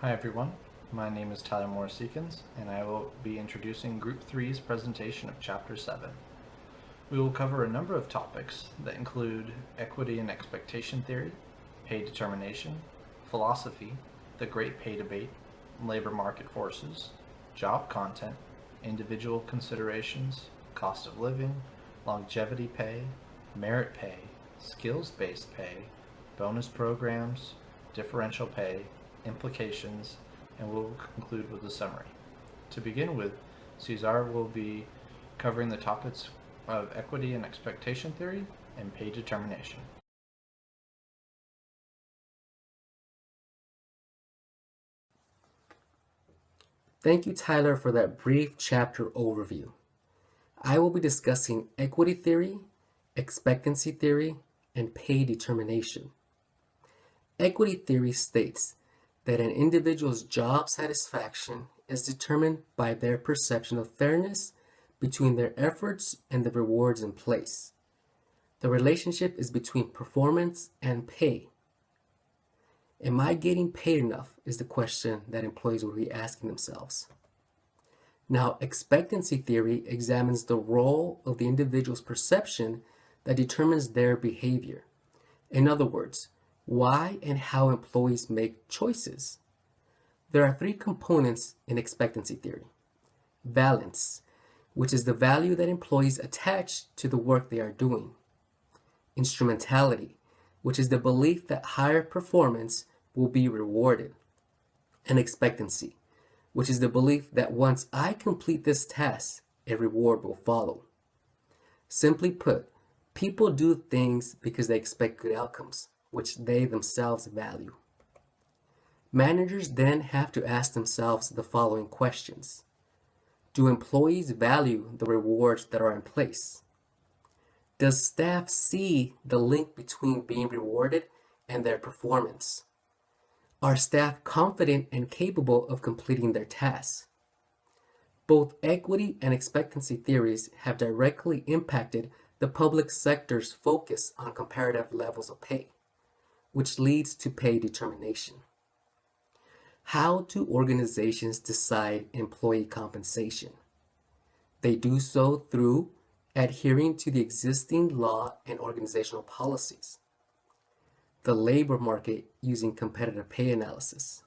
Hi everyone, my name is Tyler Morris-Eakins, and I will be introducing Group 3's presentation of Chapter 7. We will cover a number of topics that include equity and expectation theory, pay determination, philosophy, the great pay debate, labor market forces, job content, individual considerations, cost of living, longevity pay, merit pay, skills-based pay, bonus programs, differential pay, implications, and we'll conclude with a summary. To begin with, Cesar will be covering the topics of equity and expectation theory and pay determination. Thank you, Tyler, for that brief chapter overview. I will be discussing equity theory, expectancy theory, and pay determination. Equity theory states that an individual's job satisfaction is determined by their perception of fairness between their efforts and the rewards in place. The relationship is between performance and pay. Am I getting paid enough is the question that employees will be asking themselves. Now, expectancy theory examines the role of the individual's perception that determines their behavior. In other words, why and how employees make choices. There are three components in expectancy theory. Valence, which is the value that employees attach to the work they are doing. Instrumentality, which is the belief that higher performance will be rewarded. And expectancy, which is the belief that once I complete this task, a reward will follow. Simply put, people do things because they expect good outcomes, which they themselves value. Managers then have to ask themselves the following questions. Do employees value the rewards that are in place? Does staff see the link between being rewarded and their performance? Are staff confident and capable of completing their tasks? Both equity and expectancy theories have directly impacted the public sector's focus on comparative levels of pay, which leads to pay determination. How do organizations decide employee compensation? They do so through adhering to the existing law and organizational policies. The labor market using competitive pay analysis.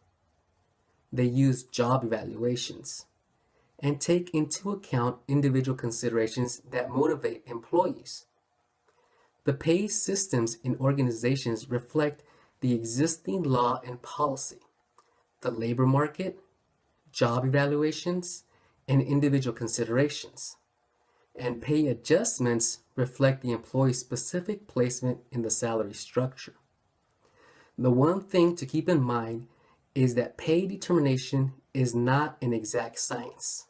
They use job evaluations and take into account individual considerations that motivate employees. The pay systems in organizations reflect the existing law and policy, the labor market, job evaluations, and individual considerations. And pay adjustments reflect the employee's specific placement in the salary structure. The one thing to keep in mind is that pay determination is not an exact science.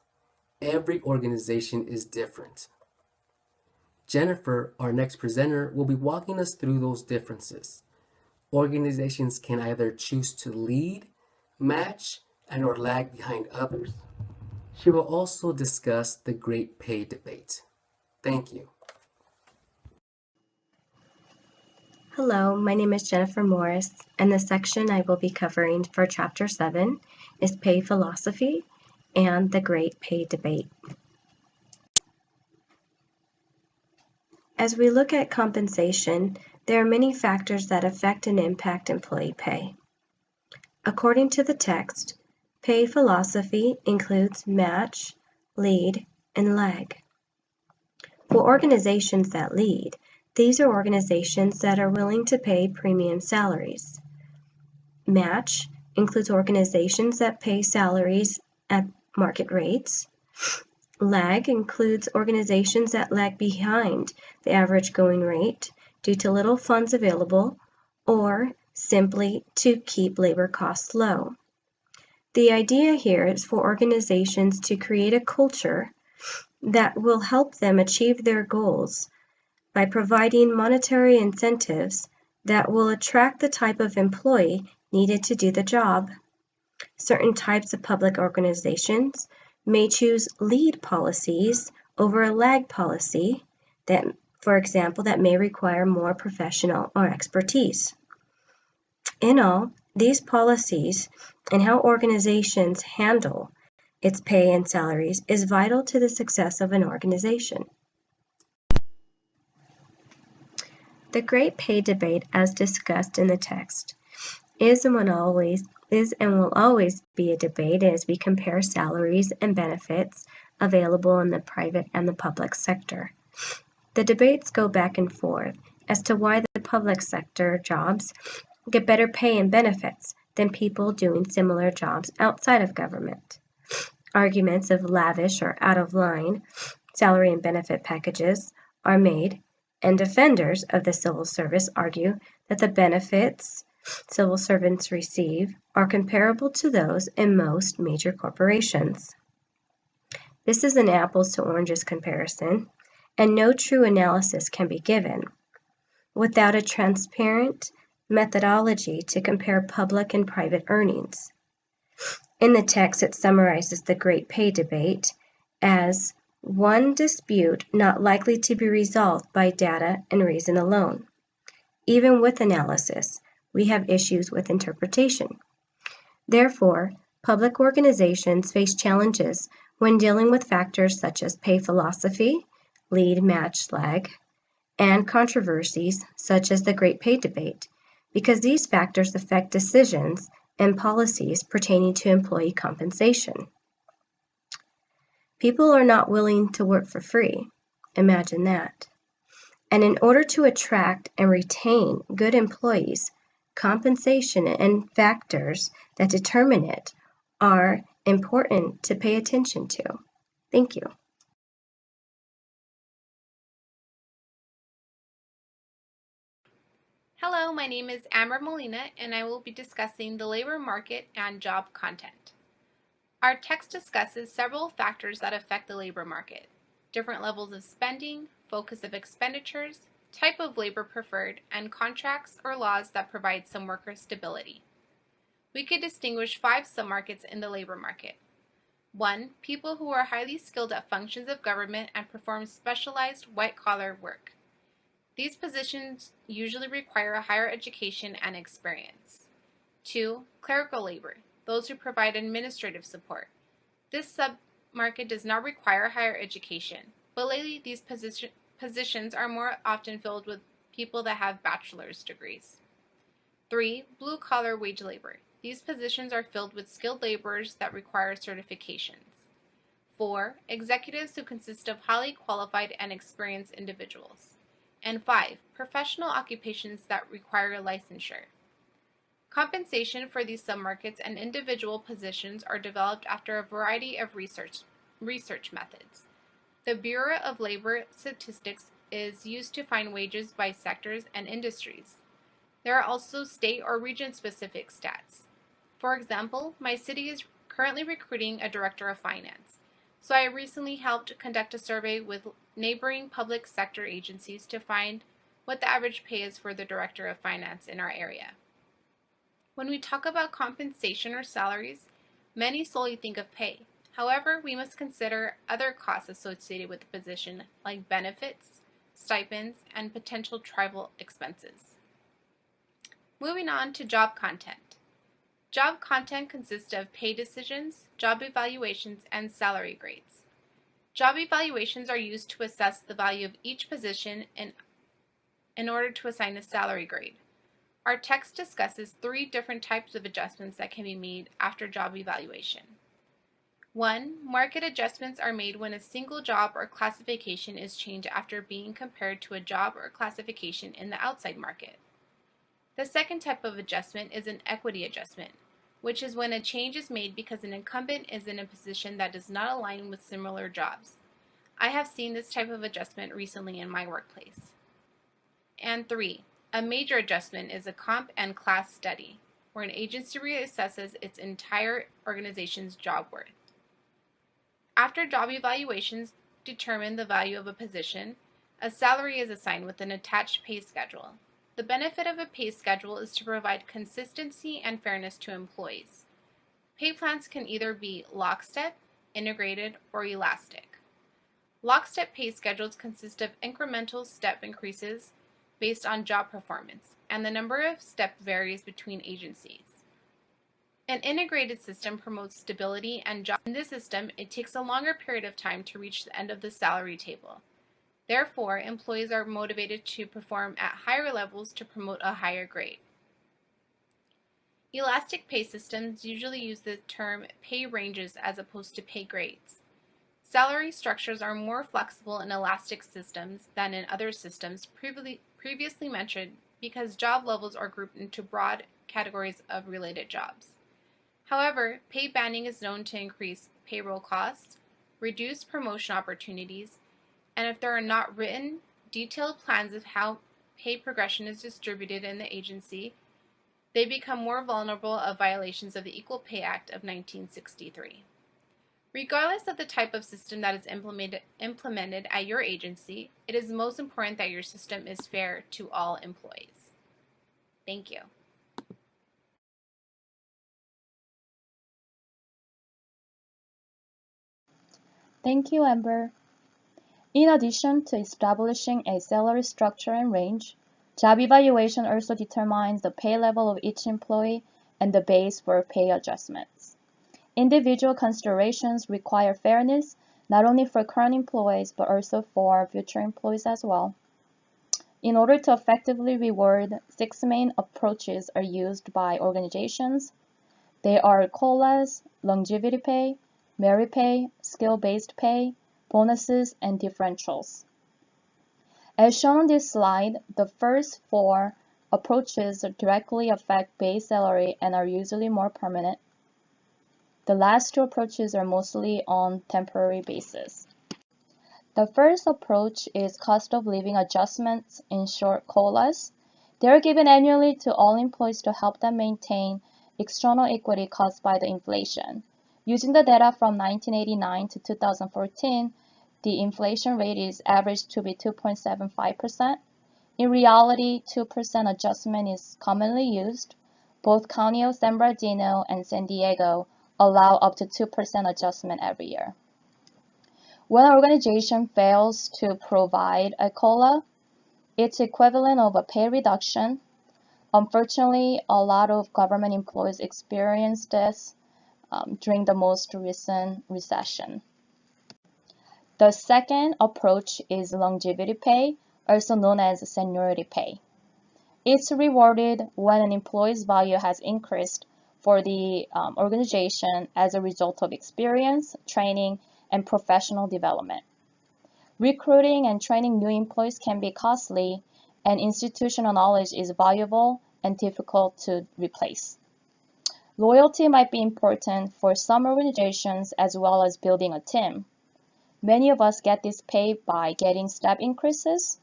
Every organization is different. Jennifer, our next presenter, will be walking us through those differences. Organizations can either choose to lead, match, and/or lag behind others. She will also discuss the great pay debate. Thank you. Hello, my name is Jennifer Morris, and the section I will be covering for Chapter 7 is Pay Philosophy and the Great Pay Debate. As we look at compensation, there are many factors that affect and impact employee pay. According to the text, pay philosophy includes match, lead, and lag. For organizations that lead, these are organizations that are willing to pay premium salaries. Match includes organizations that pay salaries at market rates. Lag includes organizations that lag behind the average going rate due to little funds available or simply to keep labor costs low. The idea here is for organizations to create a culture that will help them achieve their goals by providing monetary incentives that will attract the type of employee needed to do the job. Certain types of public organizations may choose lead policies over a lag policy that, for example, that may require more professional or expertise. In all, These policies and how organizations handle its pay and salaries is vital to the success of an organization. The great pay debate, as discussed in the text, is and will always be a debate as we compare salaries and benefits available in the private and the public sector. The debates go back and forth as to why the public sector jobs get better pay and benefits than people doing similar jobs outside of government. Arguments of lavish or out of line salary and benefit packages are made, and defenders of the civil service argue that the benefits civil servants receive are comparable to those in most major corporations. This is an apples to oranges comparison, and no true analysis can be given without a transparent methodology to compare public and private earnings. In the text, it summarizes the great pay debate as one dispute not likely to be resolved by data and reason alone. Even with analysis, we have issues with interpretation. Therefore, public organizations face challenges when dealing with factors such as pay philosophy, lead, match, lag, and controversies such as the great pay debate, because these factors affect decisions and policies pertaining to employee compensation. People are not willing to work for free. Imagine that. And in order to attract and retain good employees, compensation and factors that determine it are important to pay attention to. Thank you. Hello, my name is Amber Molina, and I will be discussing the labor market and job content. Our text discusses several factors that affect the labor market: different levels of spending, focus of expenditures, type of labor preferred, and contracts or laws that provide some worker stability. We could distinguish 5 submarkets in the labor market. 1. People who are highly skilled at functions of government and perform specialized white-collar work. These positions usually require a higher education and experience. 2. Clerical labor, those who provide administrative support. This submarket does not require higher education, but lately these positions are more often filled with people that have bachelor's degrees. 3. Blue-collar wage labor. These positions are filled with skilled laborers that require certifications. 4. Executives who consist of highly qualified and experienced individuals. And 5. Professional occupations that require licensure. Compensation for these submarkets and individual positions are developed after a variety of research methods. The Bureau of Labor Statistics is used to find wages by sectors and industries. There are also state or region-specific stats. For example, my city is currently recruiting a director of finance, so I recently helped conduct a survey with neighboring public sector agencies to find what the average pay is for the director of finance in our area. When we talk about compensation or salaries, many solely think of pay. However, we must consider other costs associated with the position, like benefits, stipends, and potential travel expenses. Moving on to job content. Job content consists of pay decisions, job evaluations, and salary grades. Job evaluations are used to assess the value of each position in order to assign a salary grade. Our text discusses 3 different types of adjustments that can be made after job evaluation. 1. Market adjustments are made when a single job or classification is changed after being compared to a job or classification in the outside market. The second type of adjustment is an equity adjustment, which is when a change is made because an incumbent is in a position that does not align with similar jobs. I have seen this type of adjustment recently in my workplace. And 3. A major adjustment is a comp and class study, where an agency reassesses its entire organization's job worth. After job evaluations determine the value of a position, a salary is assigned with an attached pay schedule. The benefit of a pay schedule is to provide consistency and fairness to employees. Pay plans can either be lockstep, integrated, or elastic. Lockstep pay schedules consist of incremental step increases based on job performance, and the number of steps varies between agencies. An integrated system promotes stability and jobs. In this system, it takes a longer period of time to reach the end of the salary table. Therefore, employees are motivated to perform at higher levels to promote a higher grade. Elastic pay systems usually use the term pay ranges as opposed to pay grades. Salary structures are more flexible in elastic systems than in other systems previously mentioned because job levels are grouped into broad categories of related jobs. However, pay banding is known to increase payroll costs, reduce promotion opportunities, and if there are not written, detailed plans of how pay progression is distributed in the agency, they become more vulnerable of violations of the Equal Pay Act of 1963. Regardless of the type of system that is implemented at your agency, it is most important that your system is fair to all employees. Thank you. Thank you, Amber. In addition to establishing a salary structure and range, job evaluation also determines the pay level of each employee and the base for pay adjustments. Individual considerations require fairness not only for current employees but also for future employees as well. In order to effectively reward, 6 main approaches are used by organizations. They are COLAs, longevity pay, merit pay, skill-based pay, bonuses, and differentials. As shown on this slide, the first 4 approaches directly affect base salary and are usually more permanent. The last 2 approaches are mostly on temporary basis. The first approach is cost of living adjustments, in short COLAs. They are given annually to all employees to help them maintain external equity caused by the inflation. Using the data from 1989 to 2014, the inflation rate is averaged to be 2.75%. In reality, 2% adjustment is commonly used. Both County of San Bernardino and San Diego allow up to 2% adjustment every year. When an organization fails to provide a COLA, it's equivalent of a pay reduction. Unfortunately, a lot of government employees experienced this during the most recent recession. The second approach is longevity pay, also known as seniority pay. It's rewarded when an employee's value has increased for the organization as a result of experience, training, and professional development. Recruiting and training new employees can be costly, and institutional knowledge is valuable and difficult to replace. Loyalty might be important for some organizations as well as building a team. Many of us get this pay by getting step increases.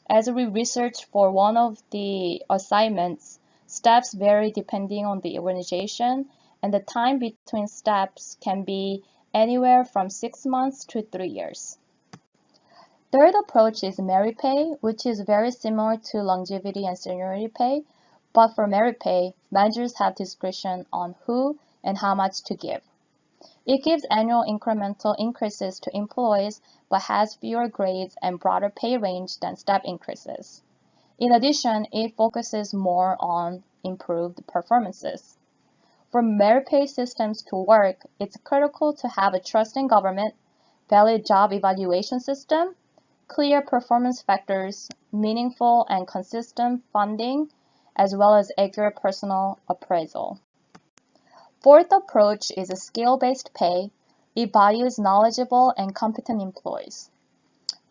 As we research for one of the assignments, steps vary depending on the organization, and the time between steps can be anywhere from 6 months to 3 years. Third approach is merit pay, which is very similar to longevity and seniority pay, but for merit pay, managers have discretion on who and how much to give. It gives annual incremental increases to employees but has fewer grades and broader pay range than step increases. In addition, it focuses more on improved performances. For merit pay systems to work, it's critical to have a trust in government, valid job evaluation system, clear performance factors, meaningful and consistent funding, as well as accurate personal appraisal. Fourth approach is a skill-based pay. It values knowledgeable and competent employees.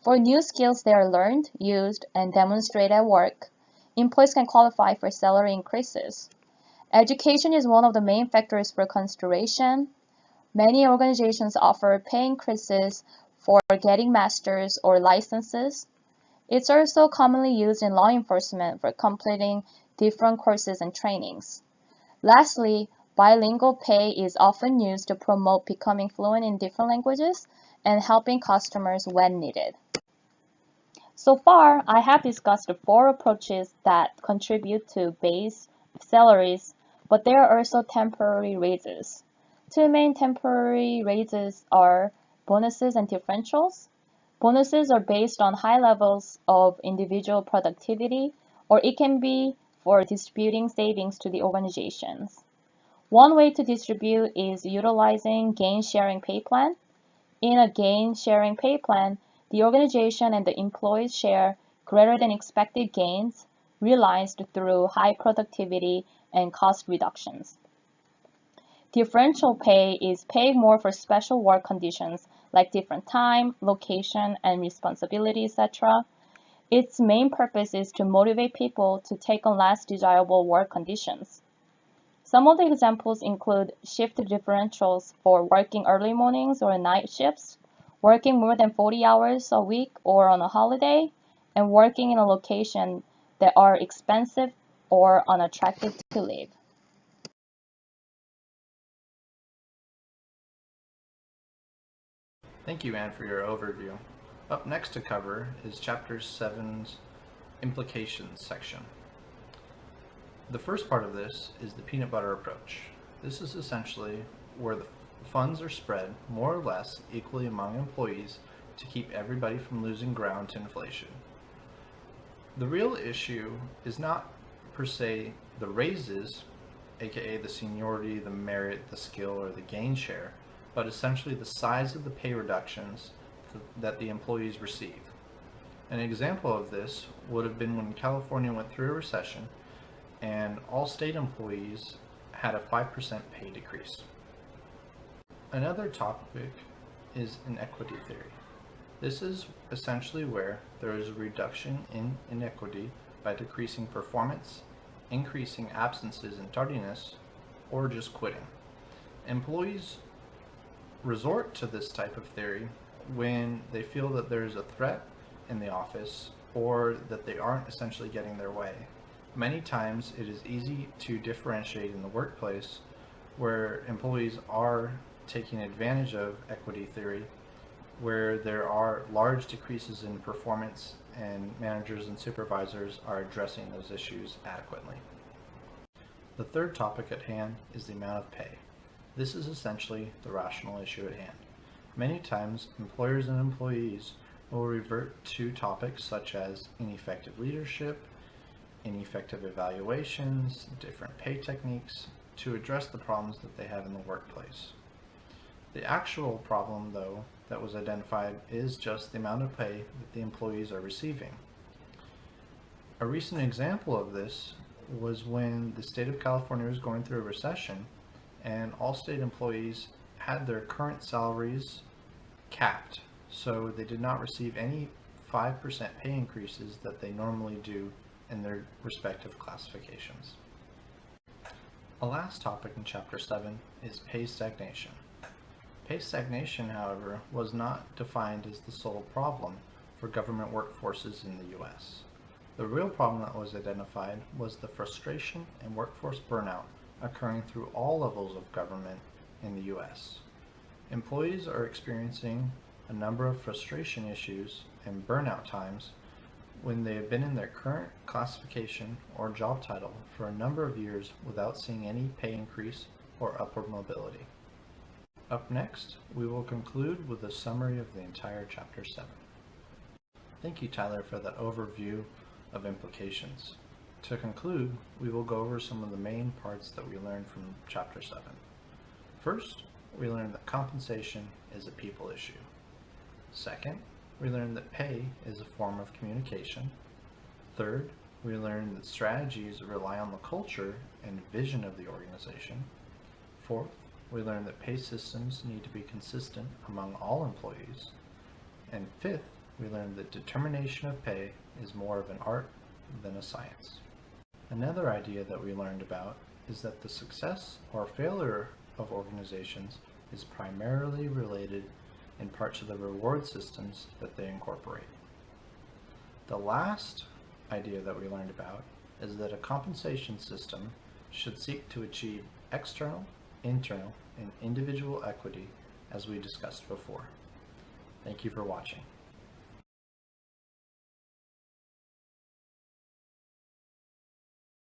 For new skills that are learned, used, and demonstrated at work, employees can qualify for salary increases. Education is one of the main factors for consideration. Many organizations offer pay increases for getting masters or licenses. It's also commonly used in law enforcement for completing different courses and trainings. Lastly, bilingual pay is often used to promote becoming fluent in different languages and helping customers when needed. So far, I have discussed the 4 approaches that contribute to base salaries, but there are also temporary raises. 2 main temporary raises are bonuses and differentials. Bonuses are based on high levels of individual productivity, or it can be for distributing savings to the organizations. One way to distribute is utilizing gain-sharing pay plan. In a gain-sharing pay plan, the organization and the employees share greater than expected gains realized through high productivity and cost reductions. Differential pay is paying more for special work conditions like different time, location, and responsibility, etc. Its main purpose is to motivate people to take on less desirable work conditions. Some of the examples include shift differentials for working early mornings or night shifts, working more than 40 hours a week or on a holiday, and working in a location that are expensive or unattractive to live. Thank you, Anne, for your overview. Up next to cover is Chapter 7's Implications section. The first part of this is the peanut butter approach. This is essentially where the funds are spread more or less equally among employees to keep everybody from losing ground to inflation. The real issue is not per se the raises, aka the seniority, the merit, the skill, or the gain share, but essentially the size of the pay reductions that the employees receive. An example of this would have been when California went through a recession and all state employees had a 5% pay decrease. Another topic is inequity theory. This is essentially where there is a reduction in inequity by decreasing performance, increasing absences and tardiness, or just quitting. Employees resort to this type of theory when they feel that there is a threat in the office or that they aren't essentially getting their way. Many times it is easy to differentiate in the workplace where employees are taking advantage of equity theory, where there are large decreases in performance and managers and supervisors are addressing those issues adequately. The third topic at hand is the amount of pay. This is essentially the rational issue at hand. Many times employers and employees will revert to topics such as ineffective leadership, ineffective evaluations, different pay techniques to address the problems that they have in the workplace. The actual problem, though, that was identified is just the amount of pay that the employees are receiving. A recent example of this was when the state of California was going through a recession and all state employees had their current salaries capped, so they did not receive any 5% pay increases that they normally do in their respective classifications. A last topic in Chapter 7 is pay stagnation. Pay stagnation, however, was not defined as the sole problem for government workforces in the U.S. The real problem that was identified was the frustration and workforce burnout occurring through all levels of government in the U.S. Employees are experiencing a number of frustration issues and burnout times when they have been in their current classification or job title for a number of years without seeing any pay increase or upward mobility. Up next, we will conclude with a summary of the entire Chapter 7. Thank you, Tyler, for that overview of implications. To conclude, we will go over some of the main parts that we learned from Chapter 7. First, we learned that compensation is a people issue. Second, we learned that pay is a form of communication. Third, we learned that strategies rely on the culture and vision of the organization. Fourth, we learned that pay systems need to be consistent among all employees. And fifth, we learned that determination of pay is more of an art than a science. Another idea that we learned about is that the success or failure of organizations is primarily related in part to the reward systems that they incorporate. The last idea that we learned about is that a compensation system should seek to achieve external, internal, and individual equity as we discussed before. Thank you for watching.